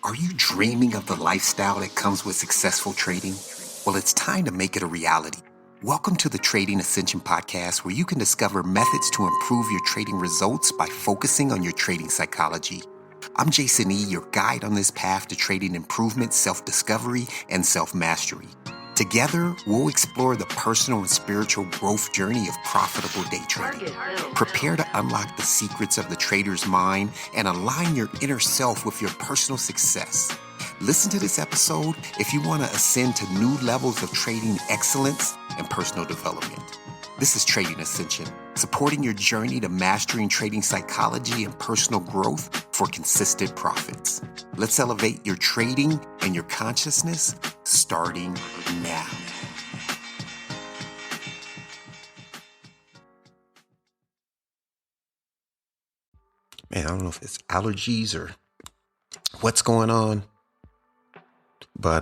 Are you dreaming of the lifestyle that comes with successful trading? Well, it's time to make it a reality. Welcome to the Trading Ascension podcast, where you can discover methods to improve your trading results by focusing on your trading psychology. I'm Jason E., your guide on this path to trading improvement, self-discovery, and self-mastery. Together, we'll explore the personal and spiritual growth journey of profitable day trading. Prepare to unlock the secrets of the trader's mind and align your inner self with your personal success. Listen to this episode if you want to ascend to new levels of trading excellence and personal development. This is Trading Ascension, supporting your journey to mastering trading psychology and personal growth for consistent profits. Let's elevate your trading and your consciousness starting now. Man, I don't know if it's allergies or what's going on, but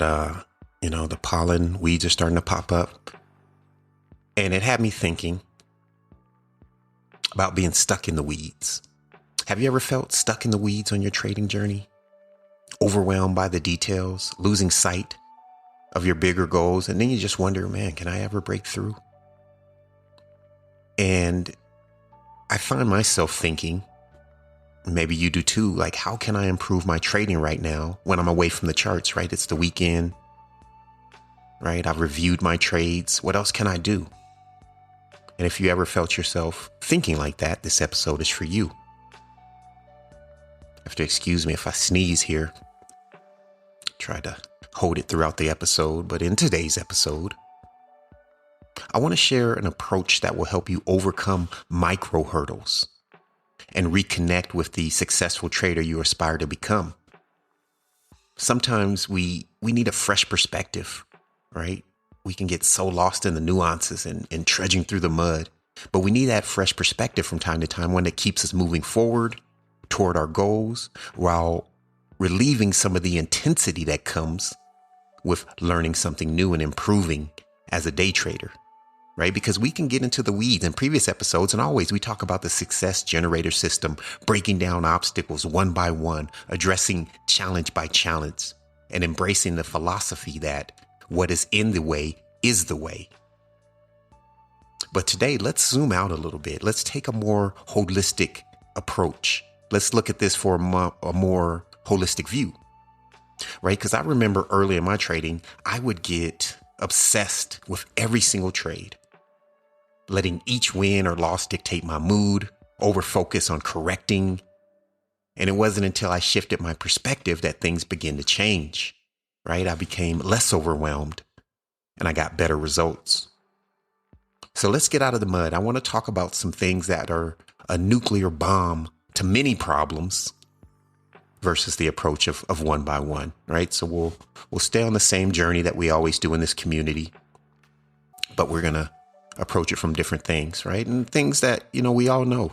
the pollen weeds are starting to pop up. And it had me thinking about being stuck in the weeds. Have you ever felt stuck in the weeds on your trading journey? Overwhelmed by the details, losing sight of your bigger goals, and then you just wonder, man, can I ever break through? And I find myself thinking, maybe you do too, like, how can I improve my trading right now when I'm away from the charts, right? It's the weekend, right? I've reviewed my trades. What else can I do? And if you ever felt yourself thinking like that, this episode is for you. You have to excuse me if I sneeze here. Try to hold it throughout the episode. But in today's episode, I want to share an approach that will help you overcome micro hurdles and reconnect with the successful trader you aspire to become. Sometimes we need a fresh perspective, right? We can get so lost in the nuances and trudging through the mud, but we need that fresh perspective from time to time, one that keeps us moving forward toward our goals while relieving some of the intensity that comes with learning something new and improving as a day trader, right? Because we can get into the weeds in previous episodes, and always we talk about the success generator system, breaking down obstacles one by one, addressing challenge by challenge, and embracing the philosophy that what is in the way is the way. But today, let's zoom out a little bit. Let's take a more holistic approach. Let's look at this for a more holistic view, right? Because I remember early in my trading, I would get obsessed with every single trade, letting each win or loss dictate my mood, over focus on correcting. And it wasn't until I shifted my perspective that things began to change, right? I became less overwhelmed and I got better results. So let's get out of the mud. I want to talk about some things that are a nuclear bomb to many problems versus the approach of one by one, right? So we'll stay on the same journey that we always do in this community, but we're going to approach it from different things, right? And things that, we all know,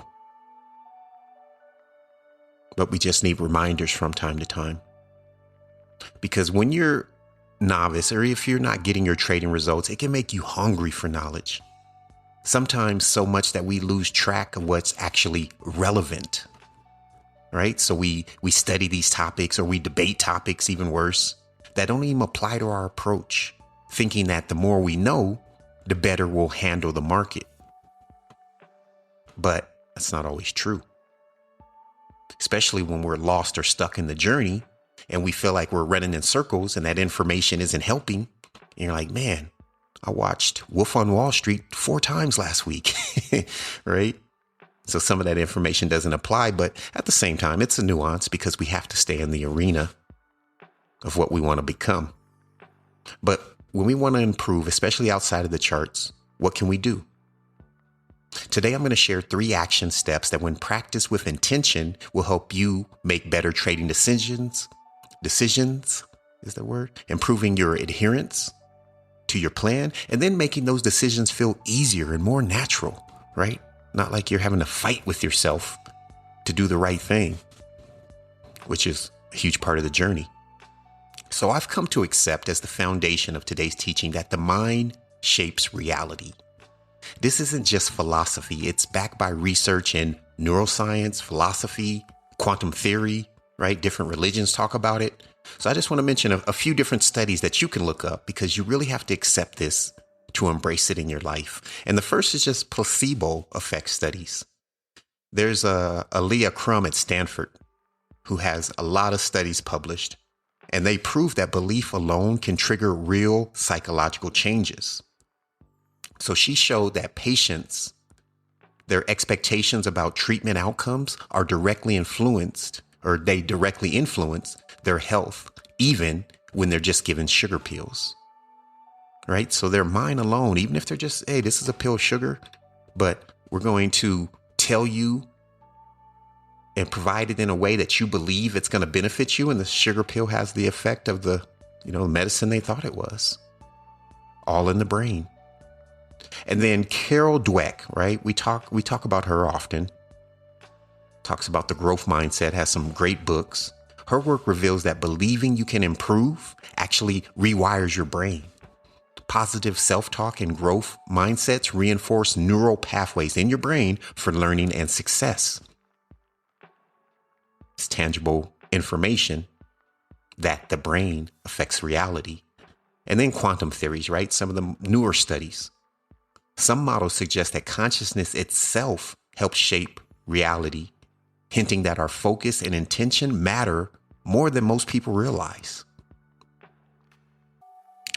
but we just need reminders from time to time. Because when you're novice, or if you're not getting your trading results, it can make you hungry for knowledge. Sometimes so much that we lose track of what's actually relevant, right? So we study these topics, or we debate topics, even worse, that don't even apply to our approach, thinking that the more we know, the better we'll handle the market. But that's not always true, especially when we're lost or stuck in the journey and we feel like we're running in circles and that information isn't helping. And you're like, man, I watched Wolf on Wall Street 4 times last week, right? So some of that information doesn't apply, but at the same time, it's a nuance because we have to stay in the arena of what we want to become. But when we want to improve, especially outside of the charts, what can we do? Today, I'm going to share 3 action steps that, when practiced with intention, will help you make better trading decisions. Decisions is the word. Improving your adherence to your plan, and then making those decisions feel easier and more natural, right? Not like you're having to fight with yourself to do the right thing, which is a huge part of the journey. So I've come to accept as the foundation of today's teaching that the mind shapes reality. This isn't just philosophy. It's backed by research in neuroscience, philosophy, quantum theory, right? Different religions talk about it. So I just want to mention a few different studies that you can look up, because you really have to accept this to embrace it in your life. And the first is just placebo effect studies. There's Leah Crum at Stanford who has a lot of studies published, and they prove that belief alone can trigger real psychological changes. So she showed that patients, their expectations about treatment outcomes are directly influenced, or they directly influence their health, even when they're just given sugar pills, right? So their mind alone, even if they're just, hey, this is a pill of sugar, but we're going to tell you and provide it in a way that you believe it's going to benefit you. And the sugar pill has the effect of the, medicine they thought it was, all in the brain. And then Carol Dweck, right? We talk about her often. Talks about the growth mindset, has some great books. Her work reveals that believing you can improve actually rewires your brain. Positive self-talk and growth mindsets reinforce neural pathways in your brain for learning and success. It's tangible information that the brain affects reality. And then quantum theories, right? Some of the newer studies. Some models suggest that consciousness itself helps shape reality, hinting that our focus and intention matter more than most people realize.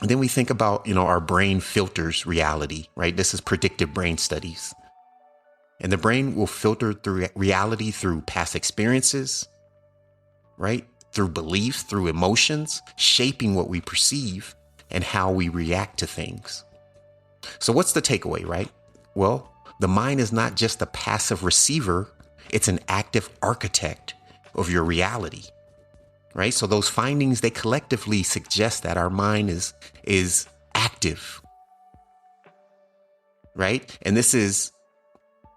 And then we think about, our brain filters reality, right? This is predictive brain studies. And the brain will filter through reality through past experiences, right? Through beliefs, through emotions, shaping what we perceive and how we react to things. So what's the takeaway, right? Well, the mind is not just a passive receiver. It's an active architect of your reality, right? So those findings, they collectively suggest that our mind is active, right? And this is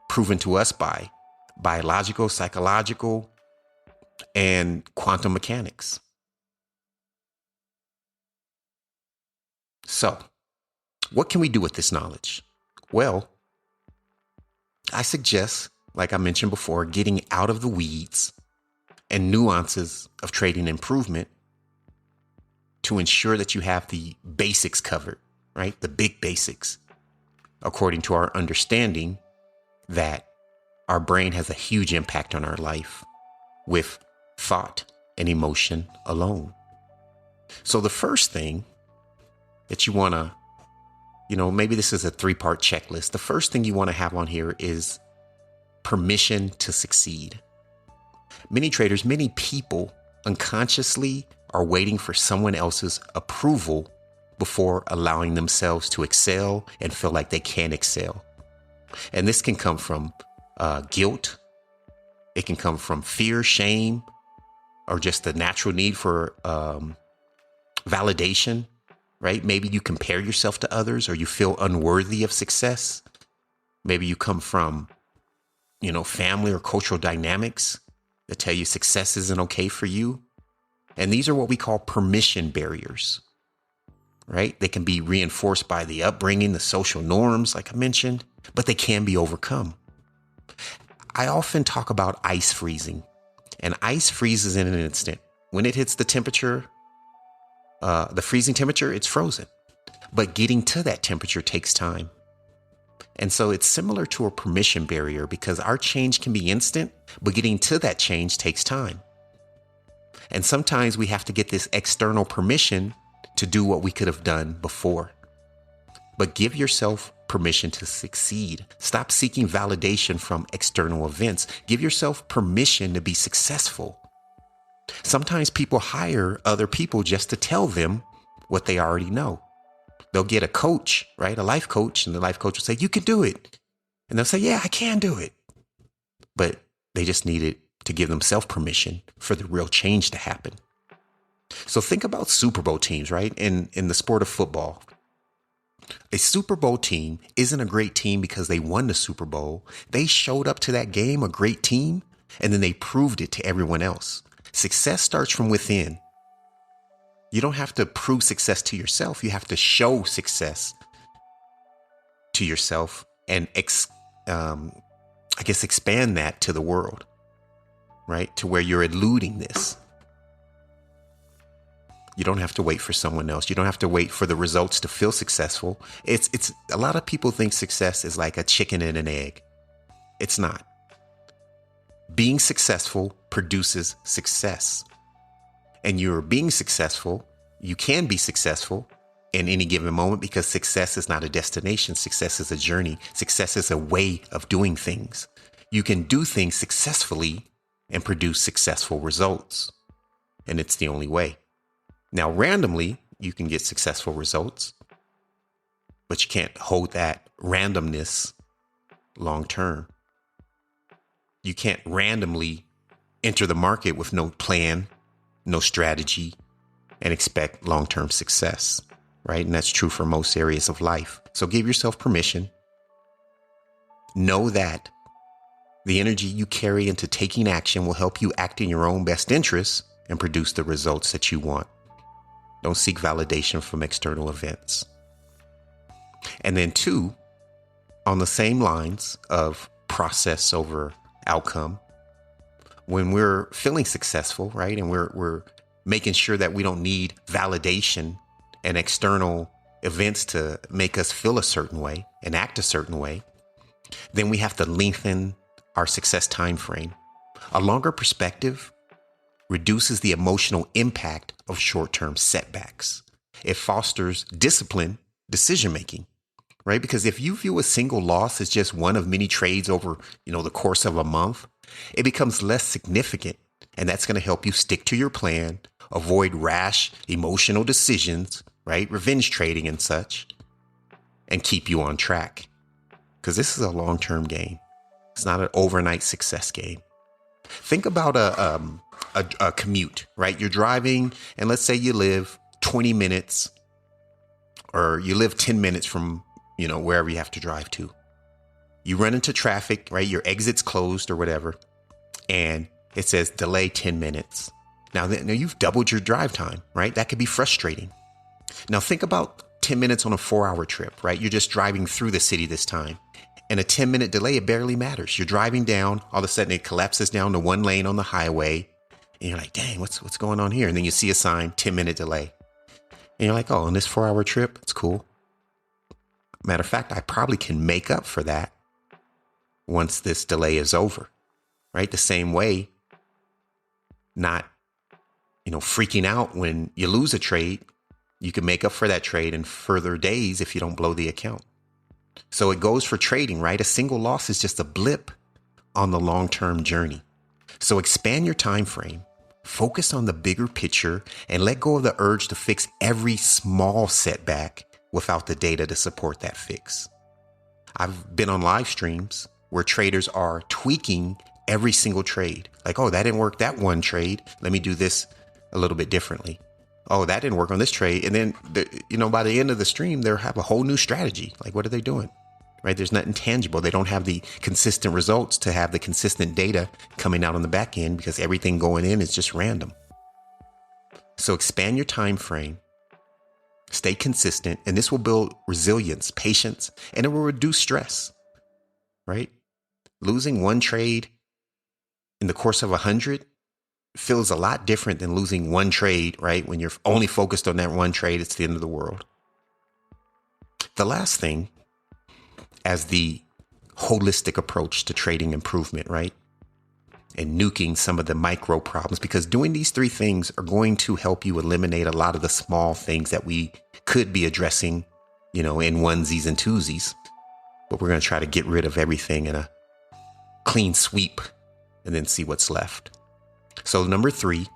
proven to us by biological, psychological, and quantum mechanics. So, what can we do with this knowledge? Well, I suggest, like I mentioned before, getting out of the weeds and nuances of trading improvement to ensure that you have the basics covered, right? The big basics, according to our understanding that our brain has a huge impact on our life with thought and emotion alone. So the first thing that you want to, maybe this is a 3-part checklist. The first thing you want to have on here is permission to succeed. Many traders, many people unconsciously are waiting for someone else's approval before allowing themselves to excel and feel like they can excel. And this can come from guilt. It can come from fear, shame, or just the natural need for validation, right? Maybe you compare yourself to others or you feel unworthy of success. Maybe you come from, family or cultural dynamics that tell you success isn't okay for you. And these are what we call permission barriers, right? They can be reinforced by the upbringing, the social norms, like I mentioned, but they can be overcome. I often talk about ice freezing, and ice freezes in an instant. When it hits the temperature, the freezing temperature, it's frozen. But getting to that temperature takes time. And so it's similar to a permission barrier because our change can be instant, but getting to that change takes time. And sometimes we have to get this external permission to do what we could have done before. But give yourself permission to succeed. Stop seeking validation from external events. Give yourself permission to be successful. Sometimes people hire other people just to tell them what they already know. They'll get a coach, right? A life coach, and the life coach will say, you can do it. And they'll say, yeah, I can do it. But they just needed to give themselves permission for the real change to happen. So think about Super Bowl teams, right? In the sport of football. A Super Bowl team isn't a great team because they won the Super Bowl. They showed up to that game a great team, and then they proved it to everyone else. Success starts from within. You don't have to prove success to yourself. You have to show success to yourself and expand that to the world. right? To where you're eluding this. You don't have to wait for someone else. You don't have to wait for the results to feel successful. It's a lot of people think success is like a chicken and an egg. It's not. Being successful produces success. And you're being successful. You can be successful in any given moment because success is not a destination. Success is a journey. Success is a way of doing things. You can do things successfully and produce successful results. And it's the only way. Now, randomly, you can get successful results, but you can't hold that randomness long term. You can't randomly enter the market with no plan, no strategy, and expect long-term success, right? And that's true for most areas of life. So give yourself permission. Know that the energy you carry into taking action will help you act in your own best interests and produce the results that you want. Don't seek validation from external events. And then 2, on the same lines of process over outcome, when we're feeling successful, right, and we're making sure that we don't need validation and external events to make us feel a certain way and act a certain way, then we have to lengthen our success time frame. A longer perspective reduces the emotional impact of short-term setbacks. It fosters disciplined decision-making, right? Because if you view a single loss as just one of many trades over, the course of a month, it becomes less significant. And that's going to help you stick to your plan, avoid rash emotional decisions, right? Revenge trading and such, and keep you on track. Because this is a long-term game. It's not an overnight success game. Think about a commute, right? You're driving, and let's say you live 20 minutes or you live 10 minutes from, wherever you have to drive to. You run into traffic, right? Your exit's closed or whatever, and it says delay 10 minutes. Now you've doubled your drive time, right? That could be frustrating. Now think about 10 minutes on a 4-hour trip, right? You're just driving through the city this time. And a 10-minute delay, it barely matters. You're driving down, all of a sudden it collapses down to one lane on the highway. And you're like, dang, what's going on here? And then you see a sign, 10-minute delay. And you're like, oh, on this 4-hour trip, it's cool. Matter of fact, I probably can make up for that once this delay is over, right? The same way, not, freaking out when you lose a trade. You can make up for that trade in further days if you don't blow the account. So it goes for trading, right? A single loss is just a blip on the long-term journey. So expand your time frame, focus on the bigger picture, and let go of the urge to fix every small setback without the data to support that fix. I've been on live streams where traders are tweaking every single trade. Like, oh, that didn't work that one trade. Let me do this a little bit differently. Oh, that didn't work on this trade. And then, by the end of the stream, they'll have a whole new strategy. Like, what are they doing? Right? There's nothing tangible. They don't have the consistent results to have the consistent data coming out on the back end because everything going in is just random. So expand your time frame, stay consistent, and this will build resilience, patience, and it will reduce stress, right? Losing one trade in the course of 100 feels a lot different than losing one trade, right? When you're only focused on that one trade, it's the end of the world. The last thing, as the holistic approach to trading improvement, right? And nuking some of the micro problems, because doing these 3 things are going to help you eliminate a lot of the small things that we could be addressing, in onesies and twosies. But we're going to try to get rid of everything in a clean sweep and then see what's left. So number 3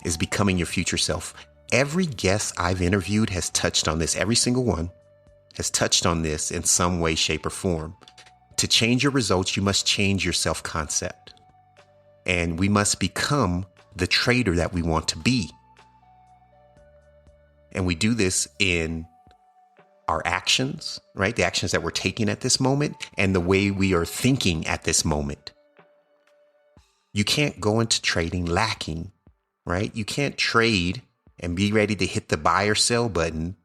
is becoming your future self. Every guest I've interviewed has touched on this. Every single one has touched on this in some way, shape, or form. To change your results, you must change your self-concept. And we must become the trader that we want to be. And we do this in our actions, right? The actions that we're taking at this moment and the way we are thinking at this moment. You can't go into trading lacking, right? You can't trade and be ready to hit the buy or sell button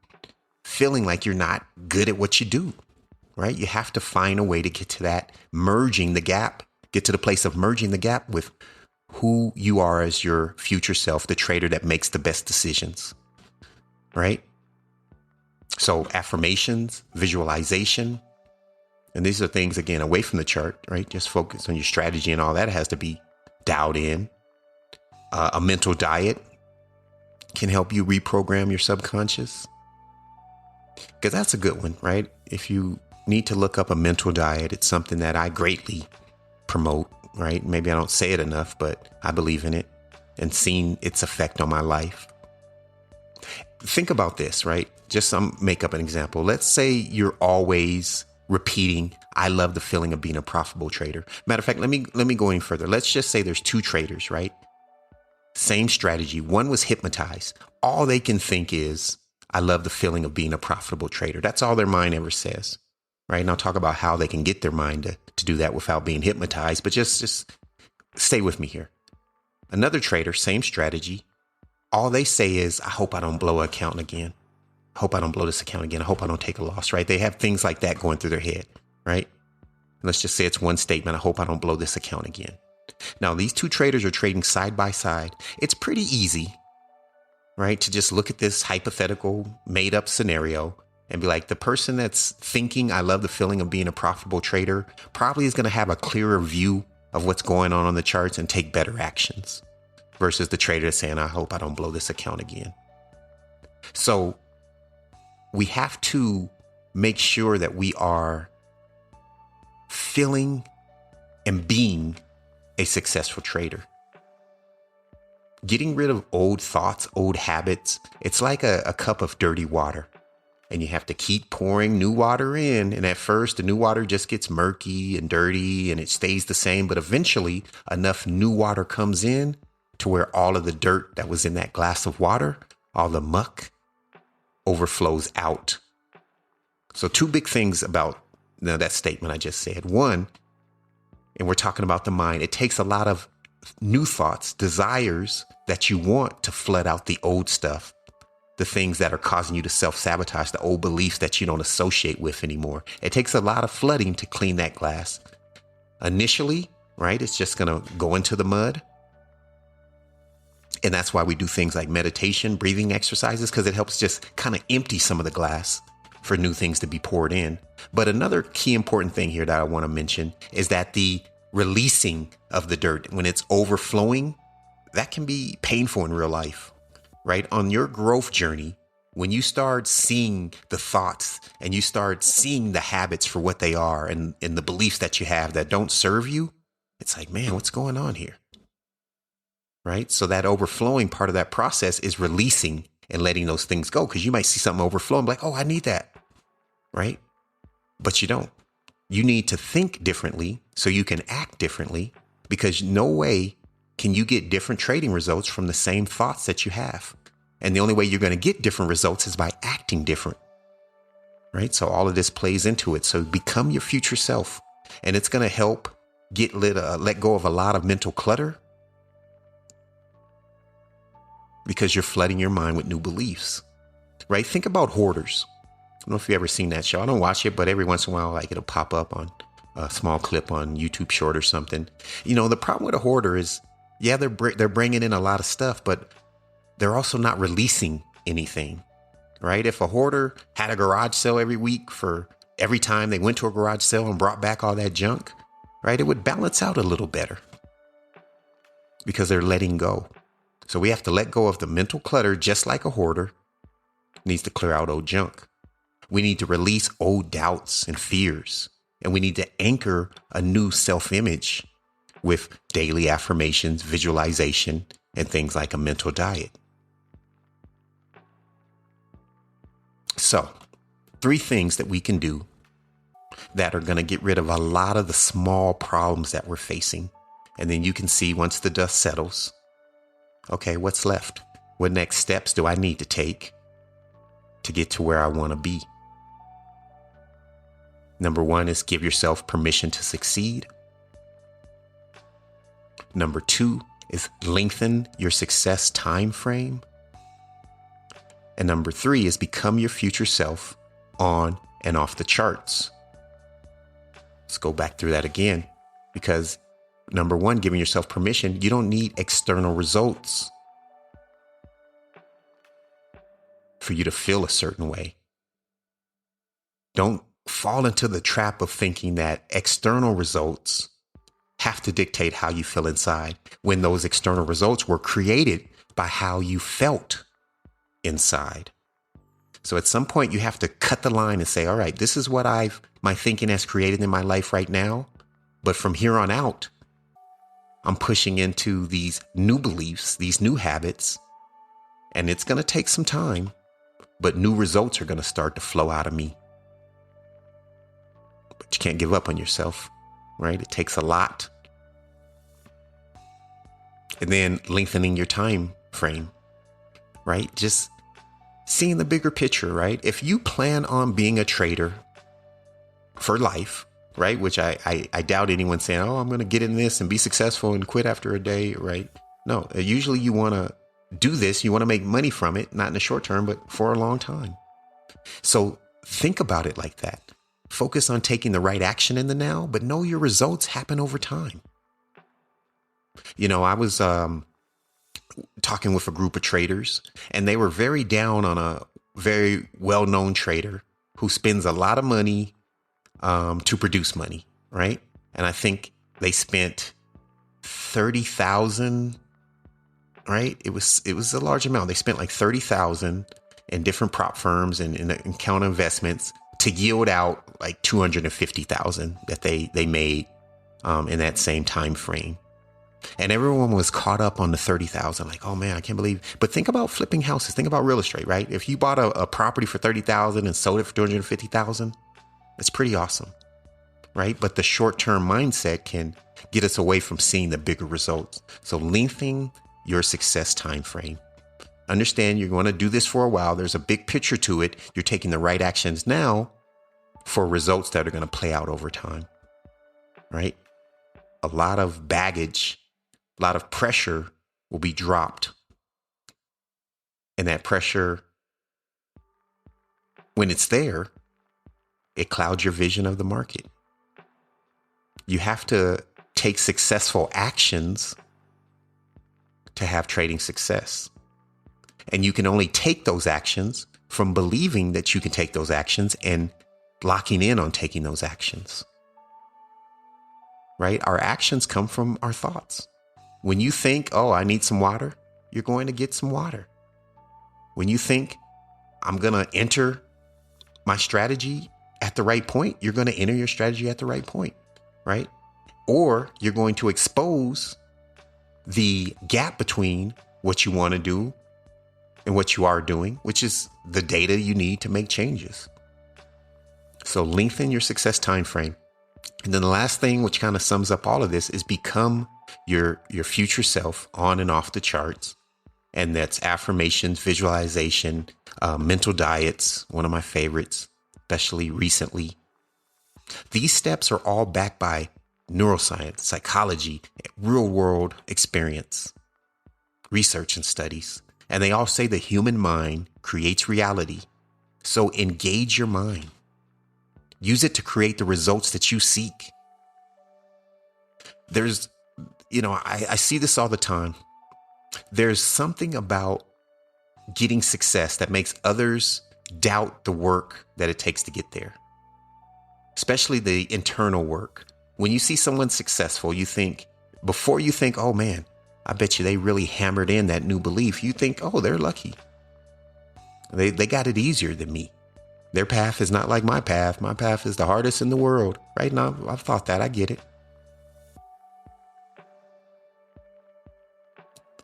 feeling like you're not good at what you do, right? You have to find a way to get to that merging the gap, get to the place of merging the gap with who you are as your future self, the trader that makes the best decisions, right? So affirmations, visualization, and these are things, again, away from the chart, right? Just focus on your strategy and all that has to be dialed in. A mental diet can help you reprogram your subconscious, because that's a good one, right? If you need to look up a mental diet, it's something that I greatly promote, right? Maybe I don't say it enough, but I believe in it and seen its effect on my life. Think about this, right? Just make up an example. Let's say you're always repeating, I love the feeling of being a profitable trader. Matter of fact, let me go any further. Let's just say there's two traders, right? Same strategy. One was hypnotized. All they can think is, I love the feeling of being a profitable trader. That's all their mind ever says, right? And I'll talk about how they can get their mind to do that without being hypnotized, but just stay with me here. Another trader, same strategy. All they say is, I hope I don't blow an account again. I hope I don't blow this account again. I hope I don't take a loss, right? They have things like that going through their head, right? Let's just say it's one statement. I hope I don't blow this account again. Now, these two traders are trading side by side. It's pretty easy, right, to just look at this hypothetical made up scenario and be like, the person that's thinking, I love the feeling of being a profitable trader, probably is going to have a clearer view of what's going on the charts and take better actions versus the trader that's saying, I hope I don't blow this account again. So we have to make sure that we are feeling and being a successful trader. Getting rid of old thoughts, old habits, it's like a cup of dirty water. And you have to keep pouring new water in. And at first, the new water just gets murky and dirty and it stays the same. But eventually, enough new water comes in to where all of the dirt that was in that glass of water, all the muck, overflows out. So two big things about that statement I just said. One, and we're talking about the mind, it takes a lot of new thoughts, desires that you want to flood out the old stuff, the things that are causing you to self-sabotage, the old beliefs that you don't associate with anymore. It takes a lot of flooding to clean that glass. Initially, right, it's just going to go into the mud. And that's why we do things like meditation, breathing exercises, because it helps just kind of empty some of the glass for new things to be poured in. But another key important thing here that I want to mention is that the releasing of the dirt, when it's overflowing, that can be painful in real life, right? On your growth journey, when you start seeing the thoughts and you start seeing the habits for what they are and the beliefs that you have that don't serve you, it's like, man, what's going on here? Right? So that overflowing part of that process is releasing and letting those things go, because you might see something overflow and be like, oh, I need that. Right? But you don't. You need to think differently so you can act differently, because no way can you get different trading results from the same thoughts that you have. And the only way you're going to get different results is by acting different. Right? So all of this plays into it. So become your future self, and it's going to help let go of a lot of mental clutter, because you're flooding your mind with new beliefs, right? Think about hoarders. I don't know if you've ever seen that show. I don't watch it, but every once in a while, like, it'll pop up on a small clip on YouTube Short or something. You know, the problem with a hoarder is, yeah, they're bringing in a lot of stuff, but they're also not releasing anything, right? If a hoarder had a garage sale every week for every time they went to a garage sale and brought back all that junk, right, it would balance out a little better, because they're letting go. So we have to let go of the mental clutter, just like a hoarder needs to clear out old junk. We need to release old doubts and fears, and we need to anchor a new self-image with daily affirmations, visualization, and things like a mental diet. So 3 things that we can do that are going to get rid of a lot of the small problems that we're facing. And then you can see, once the dust settles, okay, what's left? What next steps do I need to take to get to where I want to be? Number 1 is give yourself permission to succeed. Number 2 is lengthen your success time frame. And number 3 is become your future self on and off the charts. Let's go back through that again, because Number one, giving yourself permission. You don't need external results for you to feel a certain way. Don't fall into the trap of thinking that external results have to dictate how you feel inside, when those external results were created by how you felt inside. So at some point you have to cut the line and say, all right, this is what my thinking has created in my life right now. But from here on out, I'm pushing into these new beliefs, these new habits, and it's going to take some time, but new results are going to start to flow out of me. But you can't give up on yourself, right? It takes a lot. And then lengthening your time frame, right? Just seeing the bigger picture, right? If you plan on being a trader for life, right? Which I doubt anyone saying, oh, I'm going to get in this and be successful and quit after a day, right? No, usually you want to do this. You want to make money from it, not in the short term, but for a long time. So think about it like that. Focus on taking the right action in the now, but know your results happen over time. I was talking with a group of traders, and they were very down on a very well-known trader who spends a lot of money to produce money, right? And I think they spent $30,000, right? It was a large amount. They spent like $30,000 in different prop firms and account investments to yield out like $250,000 that they made in that same time frame. And everyone was caught up on the 30,000, like, oh man, I can't believe. But think about flipping houses. Think about real estate, right? If you bought a property for 30,000 and sold it for 250,000, it's pretty awesome, right? But the short-term mindset can get us away from seeing the bigger results. So lengthening your success time frame. Understand you're going to do this for a while. There's a big picture to it. You're taking the right actions now for results that are going to play out over time, right? A lot of baggage, a lot of pressure will be dropped. And that pressure, when it's there, it clouds your vision of the market. You have to take successful actions to have trading success. And you can only take those actions from believing that you can take those actions and locking in on taking those actions. Right? Our actions come from our thoughts. When you think, oh, I need some water, you're going to get some water. When you think, I'm going to enter my strategy at the right point, you're going to enter your strategy at the right point, right? Or you're going to expose the gap between what you want to do and what you are doing, which is the data you need to make changes. So lengthen your success time frame. And then the last thing, which kind of sums up all of this, is become your future self on and off the charts. And that's affirmations, visualization, mental diets, one of my favorites, especially recently. These steps are all backed by neuroscience, psychology, real world experience, research and studies. And they all say the human mind creates reality. So engage your mind. Use it to create the results that you seek. There's, I see this all the time. There's something about getting success that makes others doubt the work that it takes to get there, especially the internal work. When you see someone successful, before you think, oh man, I bet you they really hammered in that new belief, you think, oh, they're lucky. They got it easier than me. Their path is not like my path. My path is the hardest in the world. Right now, I've thought that. I get it.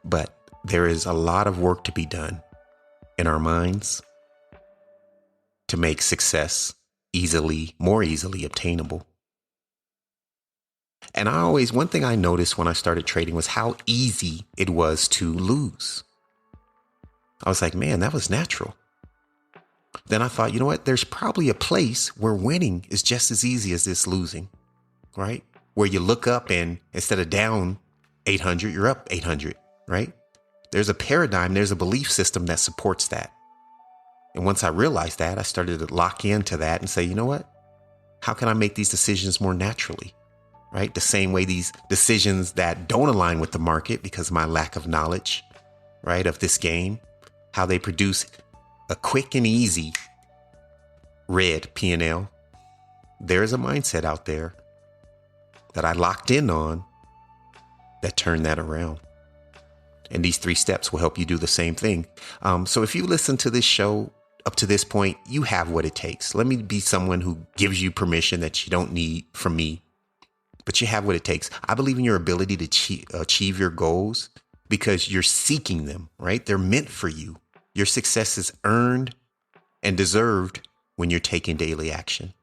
But there is a lot of work to be done in our minds to make success more easily obtainable. And one thing I noticed when I started trading was how easy it was to lose. I was like, man, that was natural. Then I thought, you know what? There's probably a place where winning is just as easy as this losing, right? Where you look up and instead of down 800, you're up 800, right? There's a paradigm, there's a belief system that supports that. And once I realized that, I started to lock into that and say, you know what? How can I make these decisions more naturally, right? The same way these decisions that don't align with the market because of my lack of knowledge, right, of this game, how they produce a quick and easy red P&L. There's a mindset out there that I locked in on that turned that around. And these 3 steps will help you do the same thing. So if you listen to this show up to this point, you have what it takes. Let me be someone who gives you permission that you don't need from me, but you have what it takes. I believe in your ability to achieve your goals because you're seeking them, right? They're meant for you. Your success is earned and deserved when you're taking daily action.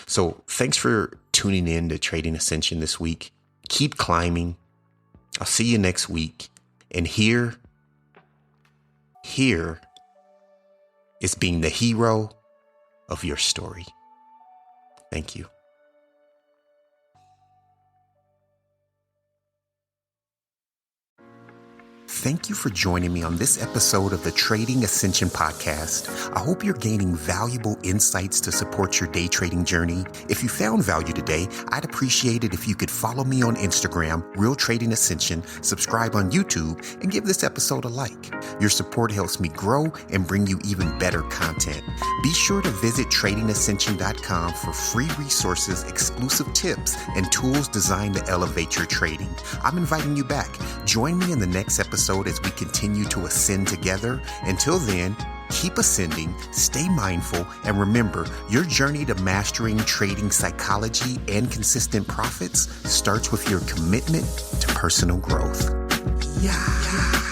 So thanks for tuning in to Trading Ascension this week. Keep climbing. I'll see you next week. And here is being the hero of your story. Thank you. Thank you for joining me on this episode of the Trading Ascension podcast. I hope you're gaining valuable insights to support your day trading journey. If you found value today, I'd appreciate it if you could follow me on Instagram, Real Trading Ascension, subscribe on YouTube, and give this episode a like. Your support helps me grow and bring you even better content. Be sure to visit tradingascension.com for free resources, exclusive tips, and tools designed to elevate your trading. I'm inviting you back. Join me in the next episode as we continue to ascend together. Until then, keep ascending, stay mindful, and remember, your journey to mastering trading psychology and consistent profits starts with your commitment to personal growth. Yeah.